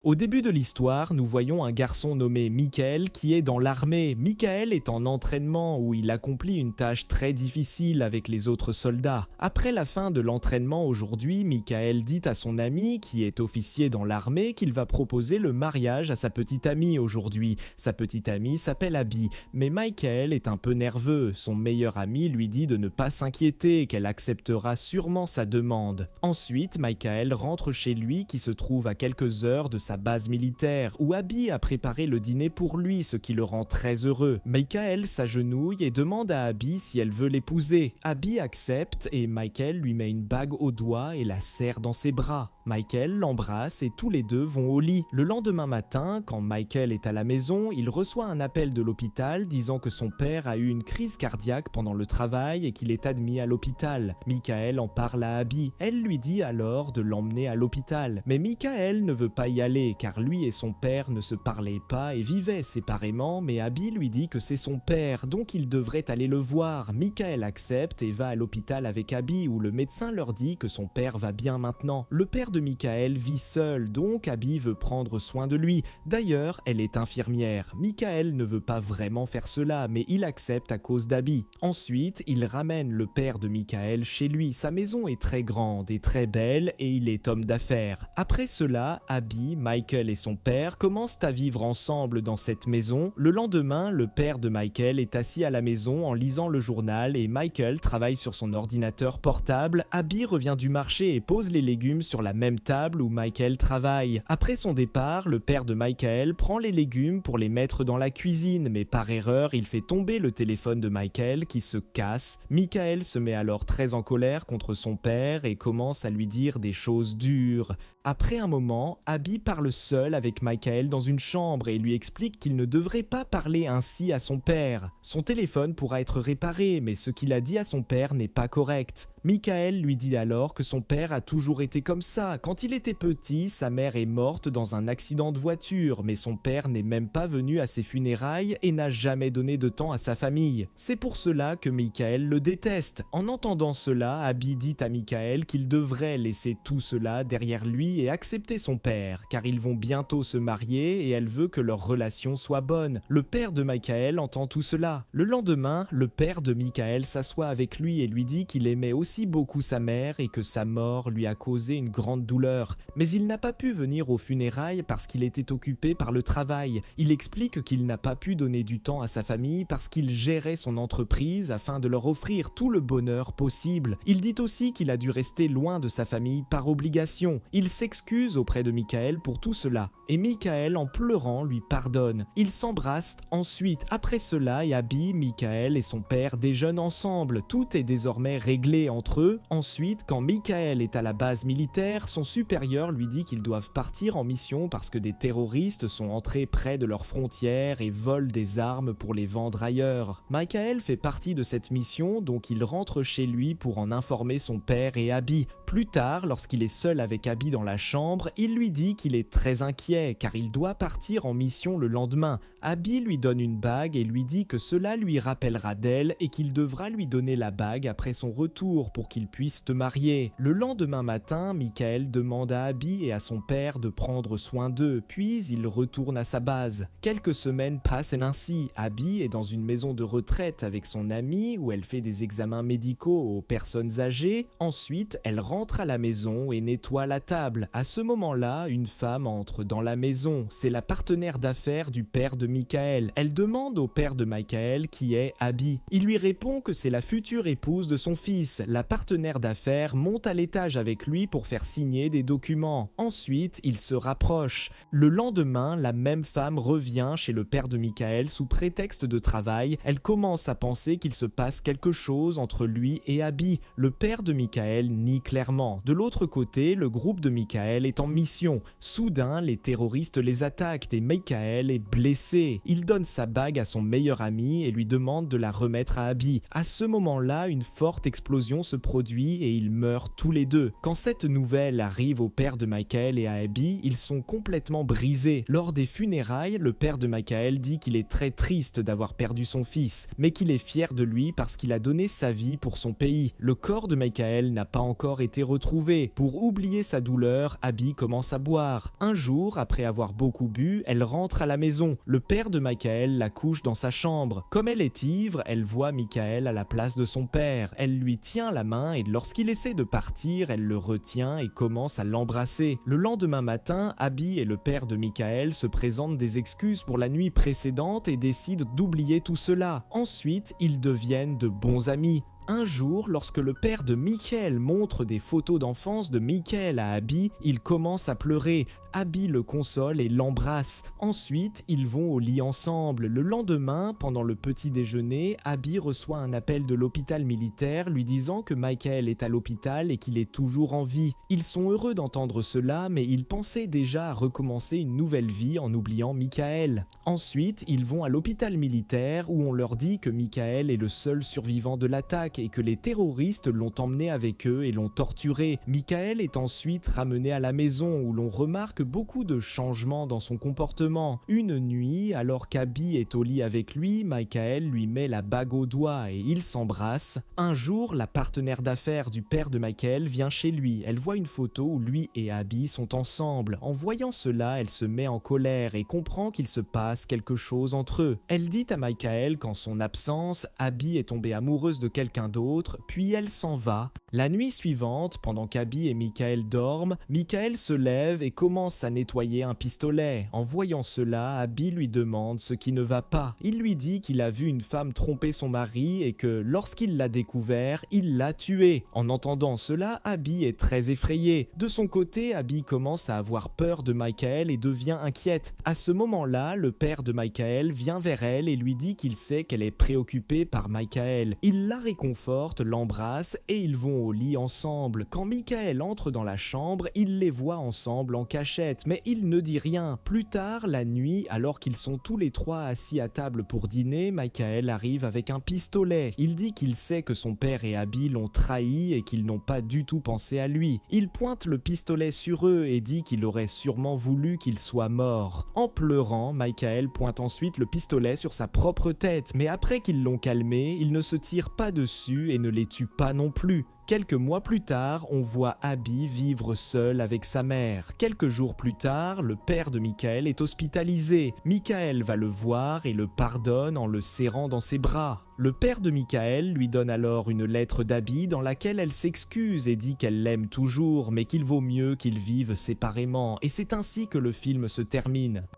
Au début de l'histoire, nous voyons un garçon nommé Michael qui est dans l'armée. Michael est en entraînement où il accomplit une tâche très difficile avec les autres soldats. Après la fin de l'entraînement aujourd'hui, Michael dit à son ami, qui est officier dans l'armée, qu'il va proposer le mariage à sa petite amie aujourd'hui. Sa petite amie s'appelle Abby, mais Michael est un peu nerveux. Son meilleur ami lui dit de ne pas s'inquiéter, qu'elle acceptera sûrement sa demande. Ensuite, Michael rentre chez lui qui se trouve à quelques heures de sa base militaire, où Abby a préparé le dîner pour lui, ce qui le rend très heureux. Michael s'agenouille et demande à Abby si elle veut l'épouser. Abby accepte et Michael lui met une bague au doigt et la serre dans ses bras. Michael l'embrasse et tous les deux vont au lit. Le lendemain matin, quand Michael est à la maison, il reçoit un appel de l'hôpital disant que son père a eu une crise cardiaque pendant le travail et qu'il est admis à l'hôpital. Michael en parle à Abby. Elle lui dit alors de l'emmener à l'hôpital. Mais Michael ne veut pas y aller car lui et son père ne se parlaient pas et vivaient séparément, mais Abby lui dit que c'est son père, donc il devrait aller le voir. Michael accepte et va à l'hôpital avec Abby où le médecin leur dit que son père va bien maintenant. Le père de Michael vit seul, donc Abby veut prendre soin de lui. D'ailleurs, elle est infirmière. Michael ne veut pas vraiment faire cela, mais il accepte à cause d'Abby. Ensuite, il ramène le père de Michael chez lui. Sa maison est très grande et très belle et il est homme d'affaires. Après cela, Abby, Michael et son père commencent à vivre ensemble dans cette maison. Le lendemain, le père de Michael est assis à la maison en lisant le journal et Michael travaille sur son ordinateur portable. Abby revient du marché et pose les légumes sur la même table où Michael travaille. Après son départ, le père de Michael prend les légumes pour les mettre dans la cuisine, mais par erreur, il fait tomber le téléphone de Michael qui se casse. Michael se met alors très en colère contre son père et commence à lui dire des choses dures. Après un moment, Abby parle seul avec Michael dans une chambre et lui explique qu'il ne devrait pas parler ainsi à son père. Son téléphone pourra être réparé, mais ce qu'il a dit à son père n'est pas correct. Michael lui dit alors que son père a toujours été comme ça. Quand il était petit, sa mère est morte dans un accident de voiture, mais son père n'est même pas venu à ses funérailles et n'a jamais donné de temps à sa famille. C'est pour cela que Michael le déteste. En entendant cela, Abby dit à Michael qu'il devrait laisser tout cela derrière lui et accepter son père, car ils vont bientôt se marier et elle veut que leur relation soit bonne. Le père de Michael entend tout cela. Le lendemain, le père de Michael s'assoit avec lui et lui dit qu'il aimait aussi beaucoup sa mère et que sa mort lui a causé une grande douleur. Mais il n'a pas pu venir aux funérailles parce qu'il était occupé par le travail. Il explique qu'il n'a pas pu donner du temps à sa famille parce qu'il gérait son entreprise afin de leur offrir tout le bonheur possible. Il dit aussi qu'il a dû rester loin de sa famille par obligation. Il s'excuse auprès de Michael pour tout cela. Et Michael, en pleurant, lui pardonne. Ils s'embrassent ensuite. Après cela, Abby, Michael et son père déjeunent ensemble. Tout est désormais réglé entre eux. Ensuite, quand Michael est à la base militaire, son supérieur lui dit qu'ils doivent partir en mission parce que des terroristes sont entrés près de leurs frontières et volent des armes pour les vendre ailleurs. Michael fait partie de cette mission, donc il rentre chez lui pour en informer son père et Abby. Plus tard, lorsqu'il est seul avec Abby dans la chambre, il lui dit qu'il est très inquiet car il doit partir en mission le lendemain. Abby lui donne une bague et lui dit que cela lui rappellera d'elle et qu'il devra lui donner la bague après son retour pour qu'il puisse se marier. Le lendemain matin, Michael demande à Abby et à son père de prendre soin d'eux, puis il retourne à sa base. Quelques semaines passent ainsi. Abby est dans une maison de retraite avec son amie où elle fait des examens médicaux aux personnes âgées. Ensuite, elle rentre à la maison et nettoie la table. À ce moment-là, une femme entre dans la maison. C'est la partenaire d'affaires du père de Michael. Elle demande au père de Michael qui est Abby. Il lui répond que c'est la future épouse de son fils. La partenaire d'affaires monte à l'étage avec lui pour faire signer des documents. Ensuite, ils se rapprochent. Le lendemain, la même femme revient chez le père de Michael sous prétexte de travail. Elle commence à penser qu'il se passe quelque chose entre lui et Abby. Le père de Michael nie clairement. De l'autre côté, le groupe de Michael est en mission. Soudain, les terroristes les attaquent et Michael est blessé. Il donne sa bague à son meilleur ami et lui demande de la remettre à Abby. À ce moment-là, une forte explosion se produit et ils meurent tous les deux. Quand cette nouvelle arrive au père de Michael et à Abby, ils sont complètement brisés. Lors des funérailles, le père de Michael dit qu'il est très triste d'avoir perdu son fils, mais qu'il est fier de lui parce qu'il a donné sa vie pour son pays. Le corps de Michael n'a pas encore été été retrouvée. Pour oublier sa douleur, Abby commence à boire. Un jour, après avoir beaucoup bu, elle rentre à la maison. Le père de Michael la couche dans sa chambre. Comme elle est ivre, elle voit Michael à la place de son père. Elle lui tient la main et lorsqu'il essaie de partir, elle le retient et commence à l'embrasser. Le lendemain matin, Abby et le père de Michael se présentent des excuses pour la nuit précédente et décident d'oublier tout cela. Ensuite, ils deviennent de bons amis. Un jour, lorsque le père de Michael montre des photos d'enfance de Michael à Abby, il commence à pleurer. Abby le console et l'embrasse. Ensuite, ils vont au lit ensemble. Le lendemain, pendant le petit déjeuner, Abby reçoit un appel de l'hôpital militaire lui disant que Michael est à l'hôpital et qu'il est toujours en vie. Ils sont heureux d'entendre cela, mais ils pensaient déjà à recommencer une nouvelle vie en oubliant Michael. Ensuite, ils vont à l'hôpital militaire où on leur dit que Michael est le seul survivant de l'attaque et que les terroristes l'ont emmené avec eux et l'ont torturé. Michael est ensuite ramené à la maison où l'on remarque beaucoup de changements dans son comportement. Une nuit, alors qu'Abby est au lit avec lui, Michael lui met la bague au doigt et ils s'embrassent. Un jour, la partenaire d'affaires du père de Michael vient chez lui. Elle voit une photo où lui et Abby sont ensemble. En voyant cela, elle se met en colère et comprend qu'il se passe quelque chose entre eux. Elle dit à Michael qu'en son absence, Abby est tombée amoureuse de quelqu'un d'autre, puis elle s'en va. La nuit suivante, pendant qu'Abby et Michael dorment, Michael se lève et commence à nettoyer un pistolet. En voyant cela, Abby lui demande ce qui ne va pas. Il lui dit qu'il a vu une femme tromper son mari et que lorsqu'il l'a découvert, il l'a tuée. En entendant cela, Abby est très effrayée. De son côté, Abby commence à avoir peur de Michael et devient inquiète. À ce moment-là, le père de Michael vient vers elle et lui dit qu'il sait qu'elle est préoccupée par Michael. Il la réconforte, l'embrasse et ils vont au lit ensemble. Quand Michael entre dans la chambre, il les voit ensemble en cachette, mais il ne dit rien. Plus tard, la nuit, alors qu'ils sont tous les trois assis à table pour dîner, Michael arrive avec un pistolet. Il dit qu'il sait que son père et Abby l'ont trahi et qu'ils n'ont pas du tout pensé à lui. Il pointe le pistolet sur eux et dit qu'il aurait sûrement voulu qu'ils soient morts. En pleurant, Michael pointe ensuite le pistolet sur sa propre tête, mais après qu'ils l'ont calmé, il ne se tire pas dessus et ne les tue pas non plus. Quelques mois plus tard, on voit Abby vivre seule avec sa mère. Quelques jours plus tard, le père de Michael est hospitalisé. Michael va le voir et le pardonne en le serrant dans ses bras. Le père de Michael lui donne alors une lettre d'Abby dans laquelle elle s'excuse et dit qu'elle l'aime toujours, mais qu'il vaut mieux qu'ils vivent séparément. Et c'est ainsi que le film se termine.